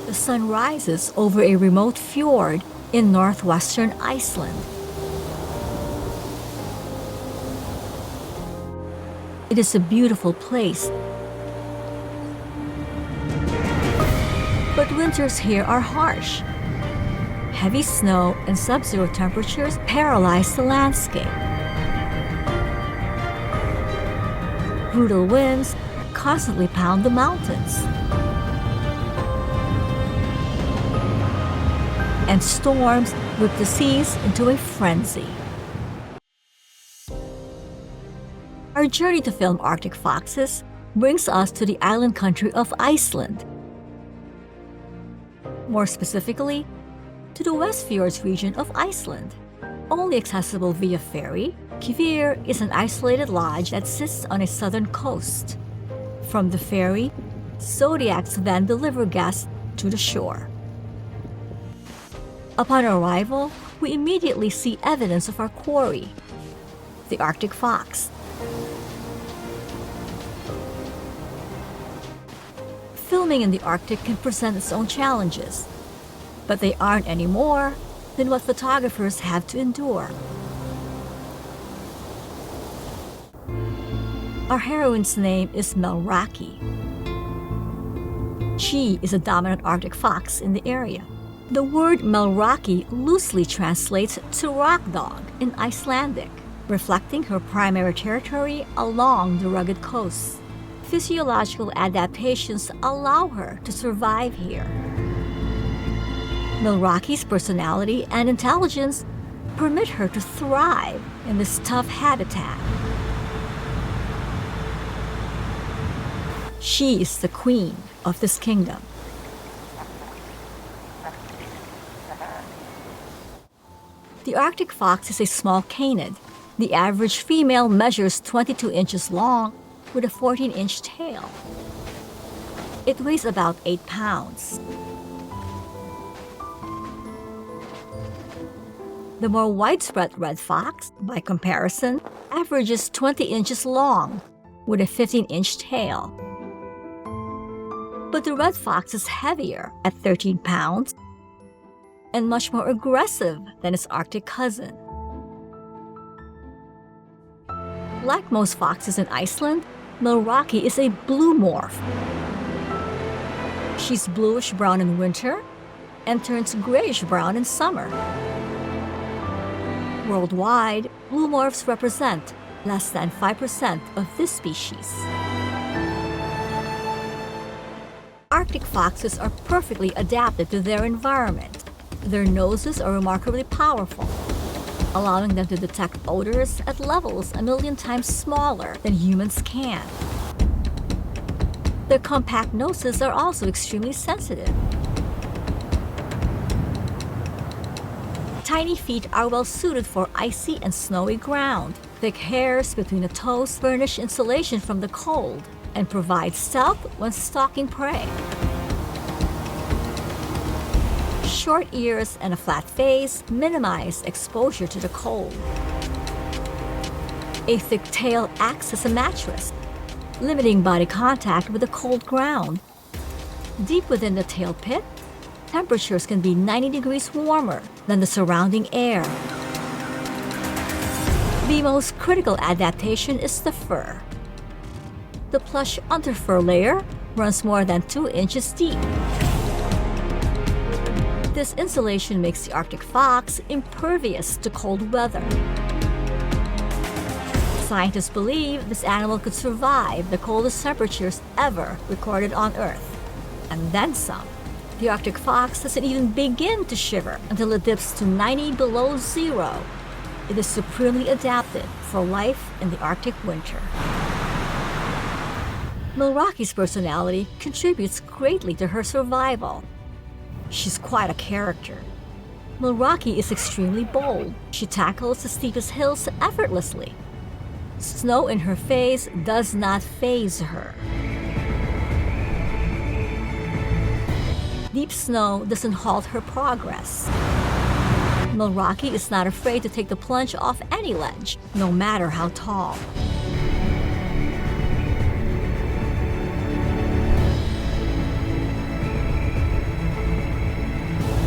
The sun rises over a remote fjord in northwestern Iceland. It is a beautiful place, but winters here are harsh. Heavy snow and sub-zero temperatures paralyze the landscape. Brutal winds constantly pound the mountains. And storms whip the seas into a frenzy. Our journey to film Arctic foxes brings us to the island country of Iceland. More specifically, to the Westfjords region of Iceland. Only accessible via ferry, Kvíar is an isolated lodge that sits on a southern coast. From the ferry, Zodiacs then deliver guests to the shore. Upon arrival, we immediately see evidence of our quarry, the Arctic fox. Filming in the Arctic can present its own challenges, but they aren't any more than what photographers have to endure. Our heroine's name is Melrakki. She is a dominant Arctic fox in the area. The word Melrakki loosely translates to rock dog in Icelandic, reflecting her primary territory along the rugged coast. Physiological adaptations allow her to survive here. Melrakki's personality and intelligence permit her to thrive in this tough habitat. She is the queen of this kingdom. The Arctic fox is a small canid. The average female measures 22 inches long with a 14-inch tail. It weighs about 8 pounds. The more widespread red fox, by comparison, averages 20 inches long with a 15-inch tail. But the red fox is heavier at 13 pounds and much more aggressive than its Arctic cousin. Like most foxes in Iceland, Melrakki is a blue morph. She's bluish-brown in winter and turns grayish-brown in summer. Worldwide, blue morphs represent less than 5% of this species. Arctic foxes are perfectly adapted to their environment. Their noses are remarkably powerful, allowing them to detect odors at levels 1,000,000 times smaller than humans can. Their compact noses are also extremely sensitive. Tiny feet are well suited for icy and snowy ground. Thick hairs between the toes furnish insulation from the cold and provide stealth when stalking prey. Short ears and a flat face minimize exposure to the cold. A thick tail acts as a mattress, limiting body contact with the cold ground. Deep within the tail pit, temperatures can be 90 degrees warmer than the surrounding air. The most critical adaptation is the fur. The plush underfur layer runs more than 2 inches deep. This insulation makes the Arctic fox impervious to cold weather. Scientists believe this animal could survive the coldest temperatures ever recorded on Earth, and then some. The Arctic fox doesn't even begin to shiver until it dips to 90 below zero. It is supremely adapted for life in the Arctic winter. Melrakki's personality contributes greatly to her survival. She's quite a character. Melrakki is extremely bold. She tackles the steepest hills effortlessly. Snow in her face does not faze her. Deep snow doesn't halt her progress. Melrakki is not afraid to take the plunge off any ledge, no matter how tall.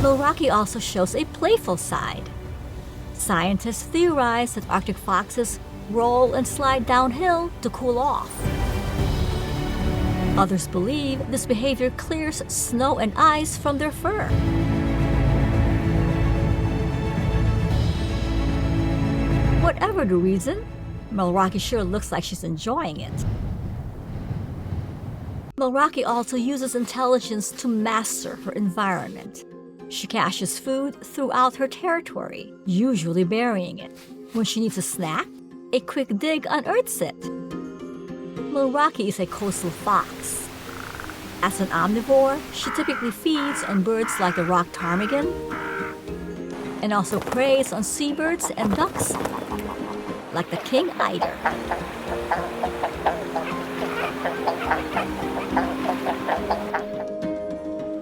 Melrakki also shows a playful side. Scientists theorize that Arctic foxes roll and slide downhill to cool off. Others believe this behavior clears snow and ice from their fur. Whatever the reason, Melrakki sure looks like she's enjoying it. Melrakki also uses intelligence to master her environment. She caches food throughout her territory, usually burying it. When she needs a snack, a quick dig unearths it. Melrakki is a coastal fox. As an omnivore, she typically feeds on birds like the rock ptarmigan and also preys on seabirds and ducks like the king eider.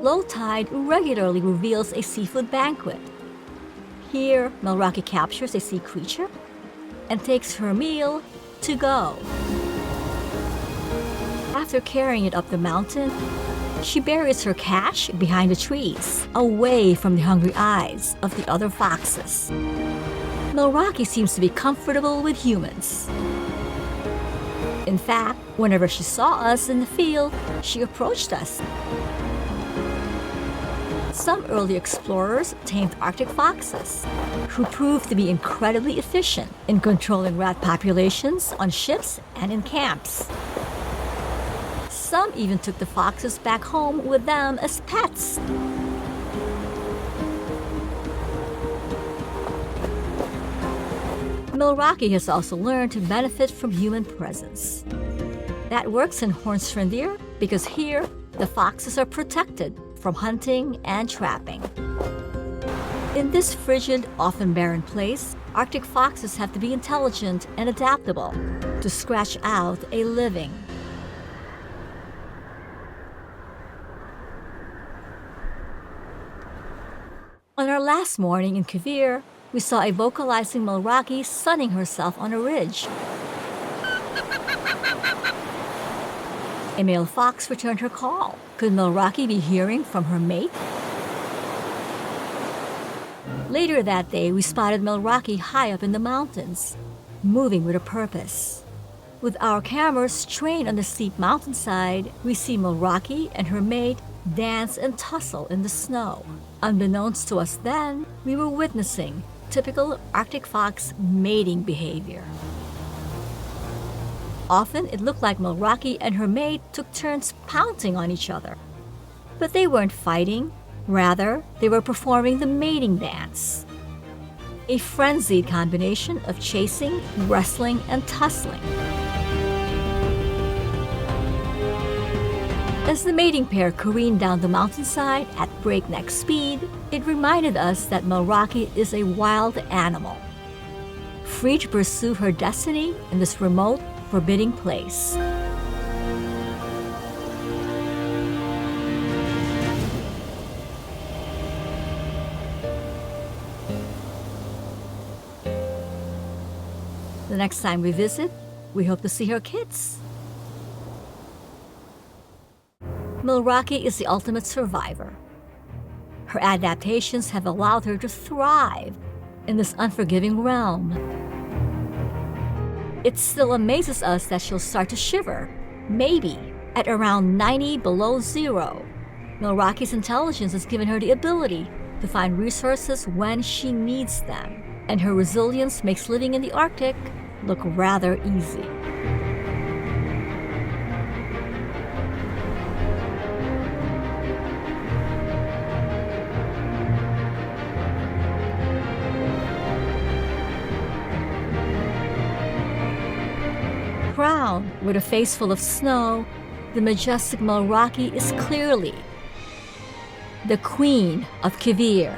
Low tide regularly reveals a seafood banquet. Here, Melrakki captures a sea creature and takes her meal to go. After carrying it up the mountain, she buries her cache behind the trees, away from the hungry eyes of the other foxes. Melrakki seems to be comfortable with humans. In fact, whenever she saw us in the field, she approached us. Some early explorers tamed Arctic foxes, who proved to be incredibly efficient in controlling rat populations on ships and in camps. Some even took the foxes back home with them as pets. Melrakki has also learned to benefit from human presence. That works in Hornstrandir because here, the foxes are protected from hunting and trapping. In this frigid, often barren place, Arctic foxes have to be intelligent and adaptable to scratch out a living. On our last morning in Kvíar, we saw a vocalizing Melrakki sunning herself on a ridge. A male fox returned her call. Could Melrakki be hearing from her mate? Later that day, we spotted Melrakki high up in the mountains, moving with a purpose. With our cameras trained on the steep mountainside, we see Melrakki and her mate dance and tussle in the snow. Unbeknownst to us then, we were witnessing typical Arctic fox mating behavior. Often, it looked like Melrakki and her mate took turns pouncing on each other. But they weren't fighting. Rather, they were performing the mating dance. A frenzied combination of chasing, wrestling, and tussling. As the mating pair careened down the mountainside at breakneck speed, it reminded us that Melrakki is a wild animal, free to pursue her destiny in this remote, forbidding place. The next time we visit, we hope to see her kids. Melrakki is the ultimate survivor. Her adaptations have allowed her to thrive in this unforgiving realm. It still amazes us that she'll start to shiver, maybe at around 90 below zero. Melrakki's intelligence has given her the ability to find resources when she needs them, and her resilience makes living in the Arctic look rather easy. Crowned with a face full of snow, the majestic Melrakki is clearly the Queen of Kvíar.